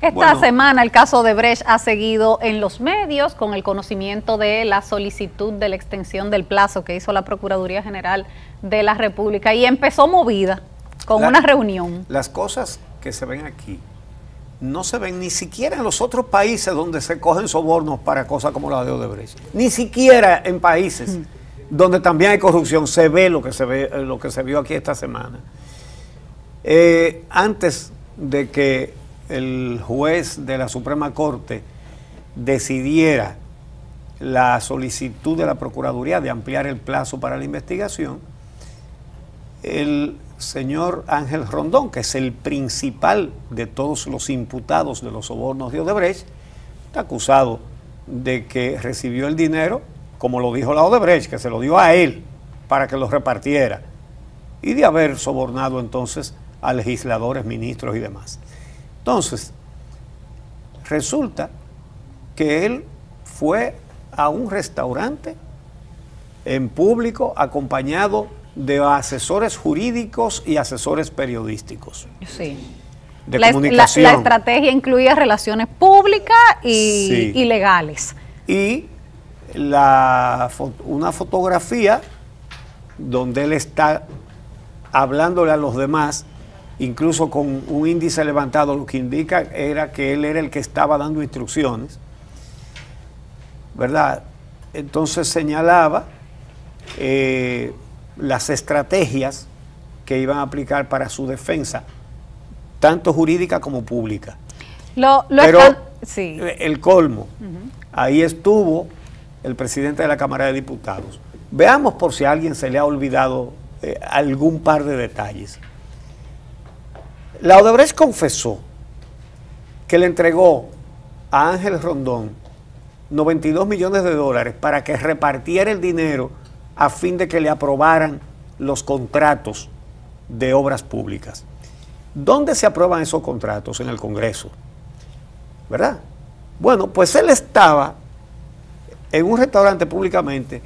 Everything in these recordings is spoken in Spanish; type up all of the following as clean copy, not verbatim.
Esta semana el caso de Brecht ha seguido en los medios con el conocimiento de la solicitud de la extensión del plazo que hizo la Procuraduría General de la República y empezó movida con una reunión. Las cosas que se ven aquí no se ven ni siquiera en los otros países donde se cogen sobornos para cosas como la de Odebrecht. Ni siquiera en países donde también hay corrupción se ve lo que se vio aquí esta semana. Antes de que el juez de la Suprema Corte decidiera la solicitud de la Procuraduría de ampliar el plazo para la investigación, el señor Ángel Rondón, que es el principal de todos los imputados de los sobornos de Odebrecht, está acusado de que recibió el dinero, como lo dijo la Odebrecht, que se lo dio a él para que lo repartiera, y de haber sobornado entonces a legisladores, ministros y demás. Entonces, resulta que él fue a un restaurante en público acompañado de asesores jurídicos y asesores periodísticos. Sí. De comunicación. La estrategia incluía relaciones públicas y legales. Y una fotografía donde él está hablándole a los demás, incluso con un índice levantado, lo que indica era que él era el que estaba dando instrucciones, ¿verdad? Entonces señalaba las estrategias que iban a aplicar para su defensa, tanto jurídica como pública. Sí. El colmo, ahí estuvo el presidente de la Cámara de Diputados. Veamos por si a alguien se le ha olvidado algún par de detalles. La Odebrecht confesó que le entregó a Ángel Rondón 92 millones de dólares para que repartiera el dinero a fin de que le aprobaran los contratos de obras públicas. ¿Dónde se aprueban esos contratos? En el Congreso, ¿verdad? Bueno, pues él estaba en un restaurante públicamente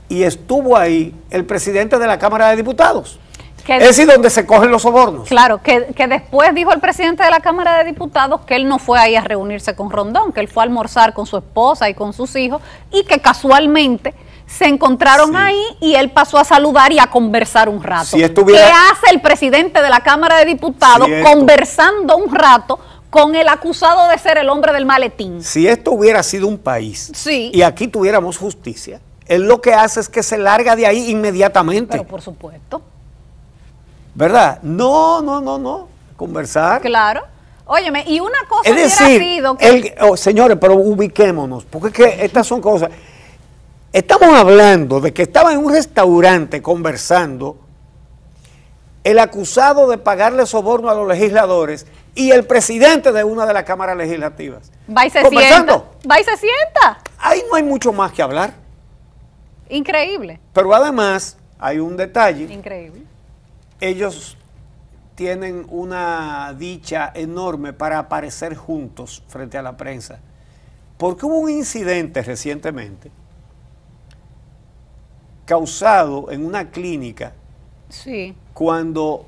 y estuvo ahí el presidente de la Cámara de Diputados. Es decir, donde se cogen los sobornos. Claro, que después dijo el presidente de la Cámara de Diputados que él no fue ahí a reunirse con Rondón, que él fue a almorzar con su esposa y con sus hijos y que casualmente se encontraron ahí y él pasó a saludar y a conversar un rato. ¿Qué hace el presidente de la Cámara de Diputados conversando un rato con el acusado de ser el hombre del maletín? Si esto hubiera sido un país y aquí tuviéramos justicia, él lo que hace es que se larga de ahí inmediatamente. Pero por supuesto. ¿Verdad? No. Conversar. Claro. Óyeme, y una cosa es decir, hubiera sido que... señores, pero ubiquémonos, porque es que estas son cosas... Estamos hablando de que estaba en un restaurante conversando el acusado de pagarle soborno a los legisladores y el presidente de una de las cámaras legislativas. Va y se sienta. Va y se sienta. Ahí no hay mucho más que hablar. Increíble. Pero además hay un detalle. Increíble. Ellos tienen una dicha enorme para aparecer juntos frente a la prensa. Porque hubo un incidente recientemente causado en una clínica cuando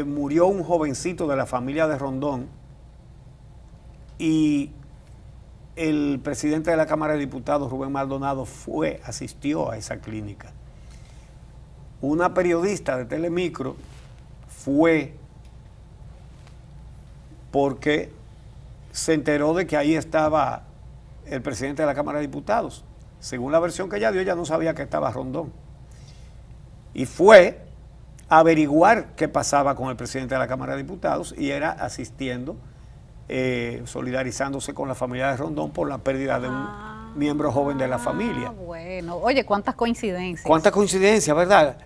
murió un jovencito de la familia de Rondón y el presidente de la Cámara de Diputados, Rubén Maldonado, asistió a esa clínica. Una periodista de Telemicro fue porque se enteró de que ahí estaba el presidente de la Cámara de Diputados. Según la versión que ella dio, ella no sabía que estaba Rondón. Y fue a averiguar qué pasaba con el presidente de la Cámara de Diputados y era asistiendo, solidarizándose con la familia de Rondón por la pérdida de un miembro joven de la familia. Bueno, oye, cuántas coincidencias. Cuántas coincidencias, ¿verdad?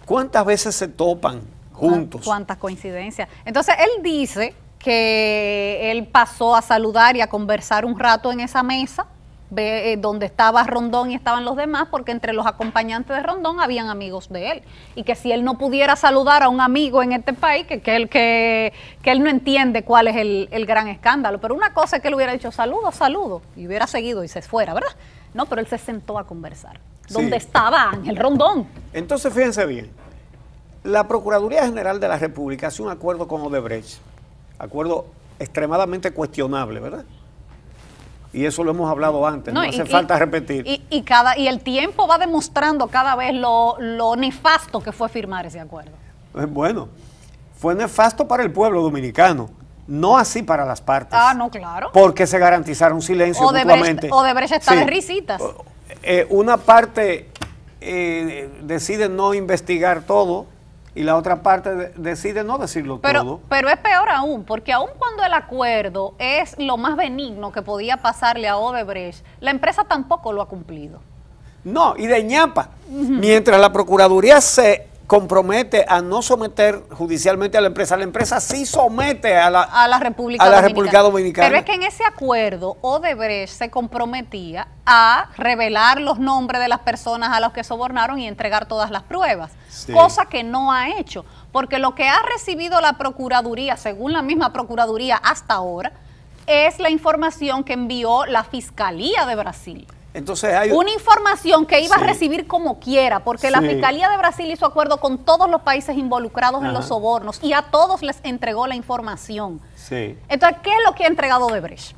¿Cuántas veces se topan juntos? Cuántas coincidencias. Entonces, él dice que él pasó a saludar y a conversar un rato en esa mesa, donde estaba Rondón y estaban los demás, porque entre los acompañantes de Rondón habían amigos de él, y que si él no pudiera saludar a un amigo en este país, que él no entiende cuál es el gran escándalo. Pero una cosa es que él hubiera dicho saludo, y hubiera seguido y se fuera, ¿verdad? No, pero él se sentó a conversar, donde estaba Ángel Rondón. Entonces, fíjense bien, la Procuraduría General de la República hace un acuerdo con Odebrecht acuerdo extremadamente cuestionable, ¿verdad? Y eso lo hemos hablado antes, no hace falta repetir. Y el tiempo va demostrando cada vez lo nefasto que fue firmar ese acuerdo. Bueno, fue nefasto para el pueblo dominicano, no así para las partes. Ah, no, claro. Porque se garantizaron silencio mutuamente. Odebrecht está de risitas. Una parte decide no investigar todo y la otra parte decide no decirlo todo. Pero es peor aún, porque aún cuando el acuerdo es lo más benigno que podía pasarle a Odebrecht, la empresa tampoco lo ha cumplido. No, y de ñapa. Mientras la Procuraduría se compromete a no someter judicialmente a la empresa sí somete a la República Dominicana. Pero es que en ese acuerdo Odebrecht se comprometía a revelar los nombres de las personas a las que sobornaron y entregar todas las pruebas, cosa que no ha hecho, porque lo que ha recibido la Procuraduría, según la misma Procuraduría hasta ahora, es la información que envió la Fiscalía de Brasil. Entonces hay una información que iba a recibir como quiera, porque la Fiscalía de Brasil hizo acuerdo con todos los países involucrados en los sobornos y a todos les entregó la información. Entonces, ¿qué es lo que ha entregado Odebrecht?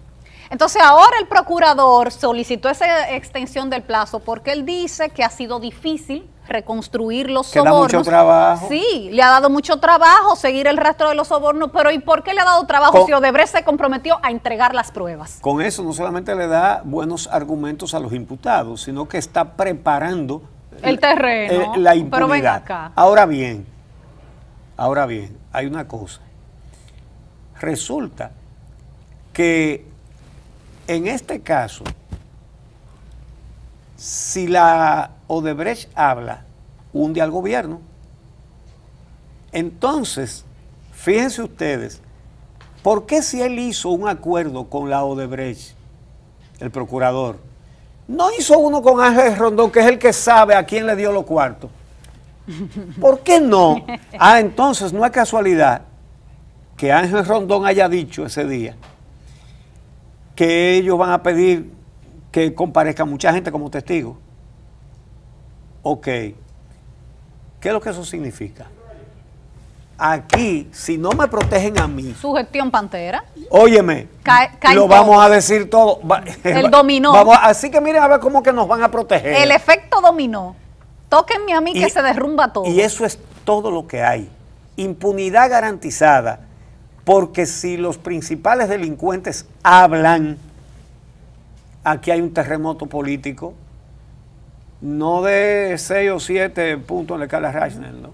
Entonces, ahora el procurador solicitó esa extensión del plazo porque él dice que ha sido difícil reconstruir los sobornos. Da mucho trabajo. Sí, le ha dado mucho trabajo seguir el rastro de los sobornos, pero ¿y por qué le ha dado trabajo si Odebrecht se comprometió a entregar las pruebas? Con eso no solamente le da buenos argumentos a los imputados, sino que está preparando el terreno, la impunidad. Pero ven acá. Ahora bien, hay una cosa. Resulta que en este caso, si la Odebrecht habla, hunde al gobierno. Entonces, fíjense ustedes, ¿por qué si él hizo un acuerdo con la Odebrecht, el procurador, no hizo uno con Ángel Rondón, que es el que sabe a quién le dio los cuartos? ¿Por qué no? Entonces no es casualidad que Ángel Rondón haya dicho ese día que ellos van a pedir que comparezca mucha gente como testigo. Ok. ¿Qué es lo que eso significa? Aquí, si no me protegen a mí... Su gestión pantera. Óyeme, lo vamos a decir todo. El dominó. Así que miren a ver cómo que nos van a proteger. El efecto dominó. Tóquenme a mí que se derrumba todo. Y eso es todo lo que hay. Impunidad garantizada. Porque si los principales delincuentes hablan, aquí hay un terremoto político, no de 6 o 7 puntos en la escala Richter, ¿no?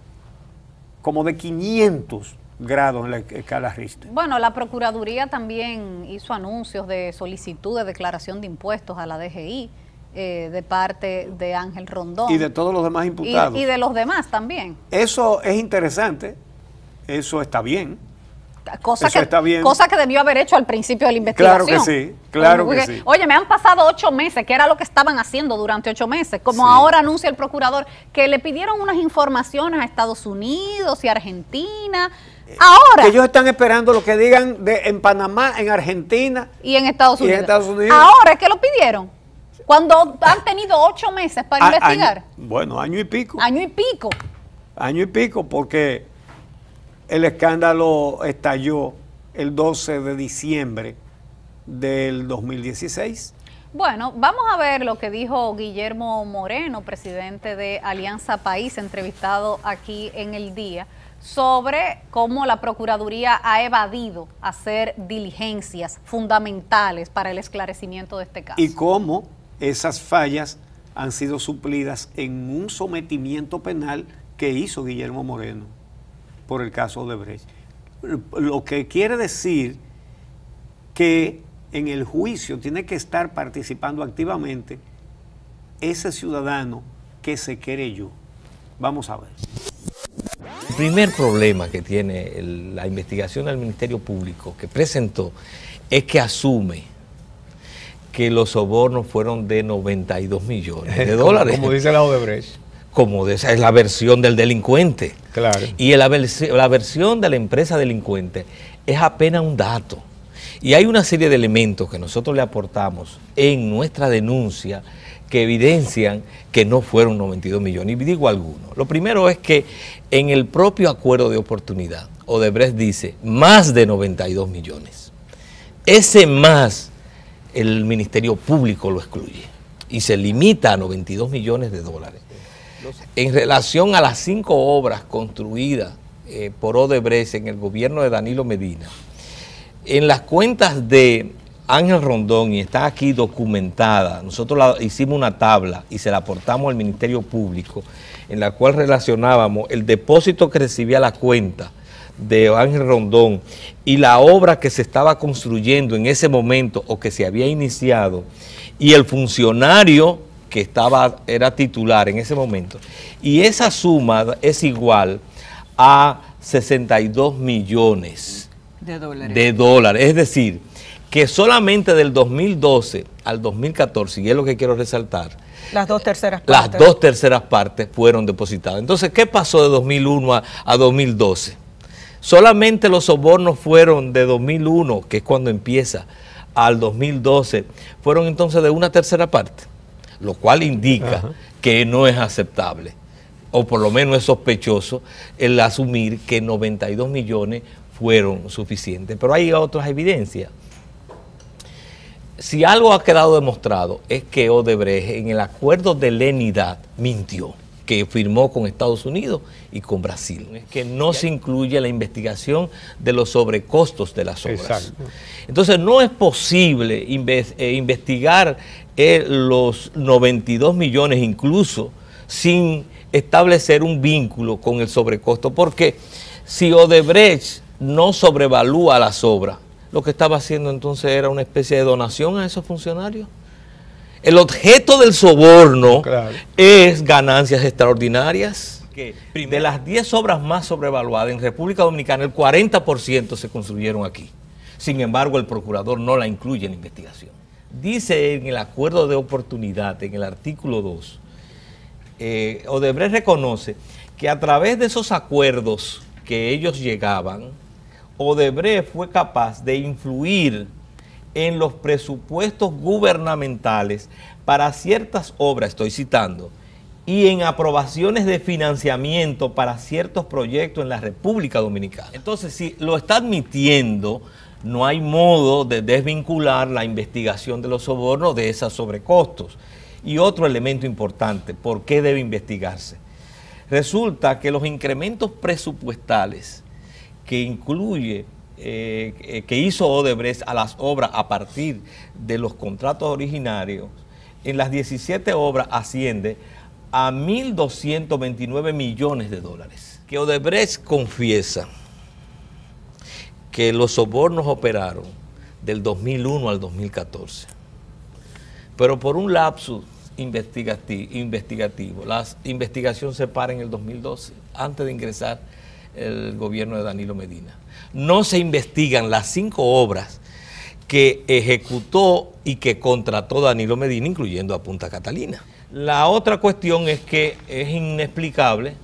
Como de 500 grados en la escala Richter. Bueno, la Procuraduría también hizo anuncios de solicitud de declaración de impuestos a la DGI de parte de Ángel Rondón. Y de todos los demás imputados. Y de los demás también. Eso es interesante, eso está bien. Cosa que debió haber hecho al principio de la investigación. Claro que sí. Oye, me han pasado 8 meses, que era lo que estaban haciendo durante 8 meses, como ahora anuncia el procurador, que le pidieron unas informaciones a Estados Unidos y Argentina. Ahora. Que ellos están esperando lo que digan en Panamá, en Argentina. Y en Estados Unidos. Ahora es que lo pidieron. Cuando han tenido 8 meses para investigar. Año y pico. Año y pico. Año y pico, porque el escándalo estalló el 12 de diciembre del 2016. Bueno, vamos a ver lo que dijo Guillermo Moreno, presidente de Alianza País, entrevistado aquí en El Día, sobre cómo la Procuraduría ha evadido hacer diligencias fundamentales para el esclarecimiento de este caso. Y cómo esas fallas han sido suplidas en un sometimiento penal que hizo Guillermo Moreno por el caso Odebrecht. Lo que quiere decir que en el juicio tiene que estar participando activamente ese ciudadano que se querelló. Vamos a ver. El primer problema que tiene la investigación del Ministerio Público que presentó es que asume que los sobornos fueron de 92 millones de dólares. Como dice la Odebrecht. Como esa es la versión del delincuente. Claro. Y la versión de la empresa delincuente es apenas un dato. Y hay una serie de elementos que nosotros le aportamos en nuestra denuncia que evidencian que no fueron 92 millones. Y digo algunos. Lo primero es que en el propio acuerdo de oportunidad, Odebrecht dice más de 92 millones. Ese más, el Ministerio Público lo excluye y se limita a 92 millones de dólares. En relación a las 5 obras construidas por Odebrecht en el gobierno de Danilo Medina, en las cuentas de Ángel Rondón, y está aquí documentada, nosotros hicimos una tabla y se la aportamos al Ministerio Público, en la cual relacionábamos el depósito que recibía la cuenta de Ángel Rondón y la obra que se estaba construyendo en ese momento o que se había iniciado, y el funcionario que era titular en ese momento, y esa suma es igual a 62 millones de dólares. Es decir, que solamente del 2012 al 2014, y es lo que quiero resaltar, las 2/3 partes. Las 2/3 partes fueron depositadas. Entonces, ¿qué pasó de 2001 a 2012? Solamente los sobornos fueron de 2001, que es cuando empieza, al 2012, fueron entonces de 1/3 parte, lo cual indica que no es aceptable, o por lo menos es sospechoso el asumir que 92 millones fueron suficientes. Pero hay otras evidencias. Si algo ha quedado demostrado es que Odebrecht en el acuerdo de lenidad mintió, que firmó con Estados Unidos y con Brasil. Es que no se incluye la investigación de los sobrecostos de las obras. Exacto. Entonces no es posible investigar los 92 millones incluso sin establecer un vínculo con el sobrecosto, porque si Odebrecht no sobrevalúa las obras, lo que estaba haciendo entonces era una especie de donación a esos funcionarios. El objeto del soborno es ganancias extraordinarias. De las 10 obras más sobrevaluadas en República Dominicana, el 40% se construyeron aquí. Sin embargo, el procurador no la incluye en la investigación. Dice en el acuerdo de oportunidad, en el artículo 2, Odebrecht reconoce que a través de esos acuerdos que ellos llegaban, Odebrecht fue capaz de influir en los presupuestos gubernamentales para ciertas obras, estoy citando, y en aprobaciones de financiamiento para ciertos proyectos en la República Dominicana. Entonces, si lo está admitiendo, no hay modo de desvincular la investigación de los sobornos de esos sobrecostos. Y otro elemento importante, ¿por qué debe investigarse? Resulta que los incrementos presupuestales que incluye, que hizo Odebrecht a las obras a partir de los contratos originarios, en las 17 obras asciende a 1.229 millones de dólares. Que Odebrecht confiesa que los sobornos operaron del 2001 al 2014, pero por un lapsus investigativo, la investigación se para en el 2012, antes de ingresar el gobierno de Danilo Medina. No se investigan las 5 obras que ejecutó y que contrató Danilo Medina, incluyendo a Punta Catalina. La otra cuestión es que es inexplicable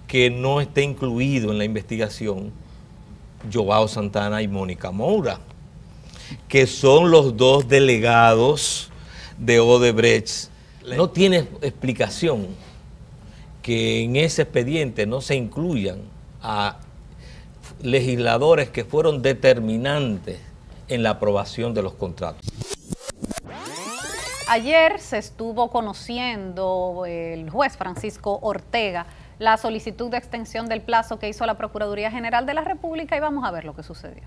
que no esté incluido en la investigación Joao Santana y Mónica Moura, que son los 2 delegados de Odebrecht. No tiene explicación que en ese expediente no se incluyan a legisladores que fueron determinantes en la aprobación de los contratos. Ayer se estuvo conociendo el juez Francisco Ortega la solicitud de extensión del plazo que hizo la Procuraduría General de la República y vamos a ver lo que sucedió.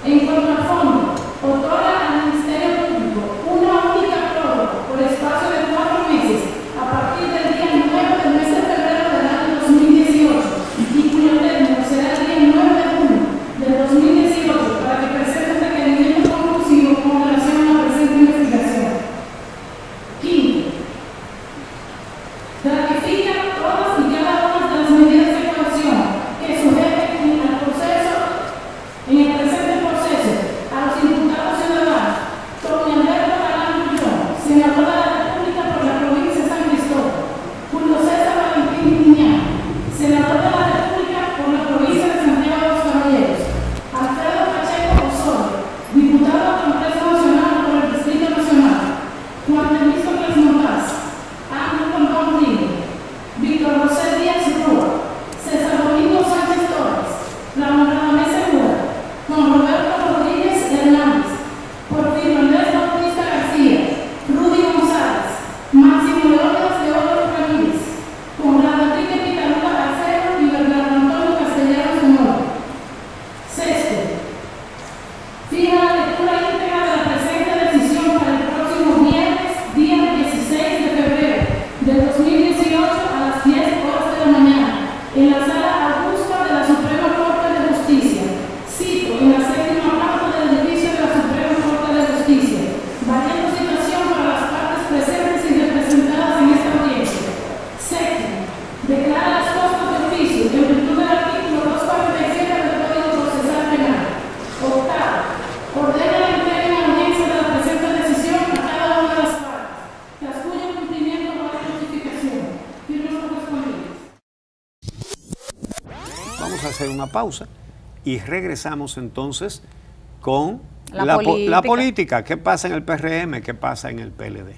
En contrafondo, otorga al Ministerio Público una única prórroga por espacio de 4 meses a partir del día 9 del mes de febrero del año 2018 y cuyo término será el día 9 de junio del 2018 para que presente un requerimiento conclusivo con relación a la presente investigación. Quinto, ratifica todas y cada una de las medidas de coerción que sujeten en el presente proceso a los imputados ciudadanos en la Sala Augusta de la Suprema Corte de Justicia. Cito, en la séptima parte del edificio de la Suprema Corte de Justicia, valiendo citación para las partes presentes y representadas en esta audiencia. Séptimo, declara las cosas de oficio en virtud del artículo 247 del Código Procesal Penal. Octavo, ordena la entrega en audiencia de la presente decisión a cada una de las partes, tras cuyo cumplimiento no hay notificación. Firmas correspondientes. Vamos a hacer una pausa y regresamos entonces con La la política. política. ¿Qué pasa en el PRM? ¿Qué pasa en el PLD?